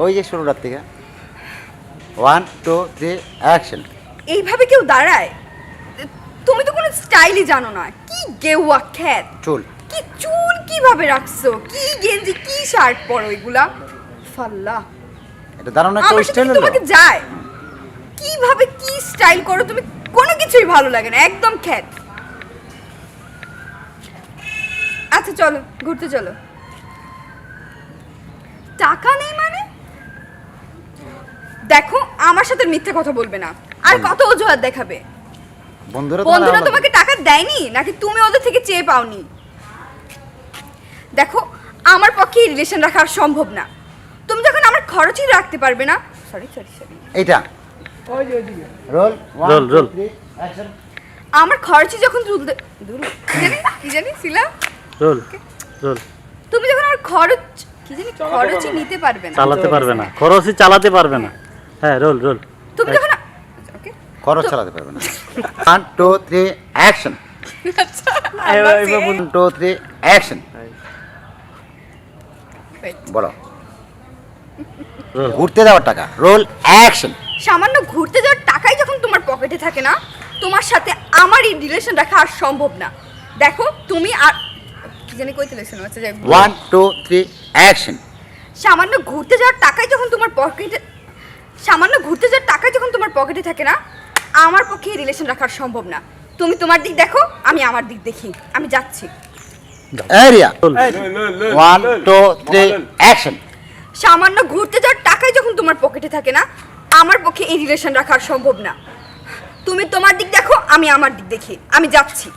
ওই যে শুরুটার থেকে 1 2 3 অ্যাকশন। এইভাবে কেউ দাঁড়ায়? তুমি তো কোনো স্টাইলই জানো না। কি গেউয়া খ্যাত চুল। কি চুল কিভাবে রাখছো? কি গেঞ্জি কি শার্ট পরো এগুলা? ফাল্লা, এটা দাঁড়ানো একটা আমার সাথে স্টাইল কি হলো। তোমাকে যায়? কিভাবে কি স্টাইল করো তুমি? কোনো কিছুই ভালো লাগে না, একদম খ্যাত। আচ্ছা চলো ঘুরতে চলো। টাকা নেই মানে? দেখো আমার সাথে মিথ্যে কথা বলবে না। আর কত অজুহাত দেখাবে? বন্ধুরা তোমাকে টাকা দেয়নি নাকি তুমি ওদের থেকে চেয়ে পাওনি? দেখো আমার পক্ষে রিলেশন রাখা আর সম্ভব না। তুমি যখন আমার খরচই রাখতে পারবে না। সরি এইটা রোল রোল, রোল। অ্যাকশন। আমার খরচই যখন তুলতে কি জানি ছিলাম। Roll roll. তুমি যখন আমার খরচই নিতে পারবে না। চালাতে পারবে না, খরচই চালাতে পারবে না। হ্যাঁ, রোল রোল। তুমি যখন ওকে খরচ চালাতে পারবে না। 1 2 3 অ্যাকশন। 1 2 3 অ্যাকশন। বলো। ঘুরতে যাওয়ার টাকা। Roll action. সামান্য ঘুরতে যাওয়ার টাকাই যখন তোমার পকেটে থাকে না, তোমার সাথে আমার এই রিলেশন রাখা আর সম্ভব না। দেখো তুমি আর কি জানি কইতে লেছেন আচ্ছা যাই 1 2 3 অ্যাকশন। সামান্য ঘুরতে যাওয়ার টাকাই যখন তোমার পকেটে থাকে না, আমার পক্ষে এই রিলেশন রাখা আর সম্ভব না। তুমি তোমার দিক দেখো, আমি আমার দিক দেখি। আমি যাচ্ছি। Area 1 2 3 action. সামান্য ঘুরতে যাওয়ার টাকাই যখন তোমার পকেটে থাকে না, আমার পক্ষে এই রিলেশন রাখা আর সম্ভব না। তুমি তোমার দিক দেখো, আমি আমার দিক দেখি। আমি যাচ্ছি।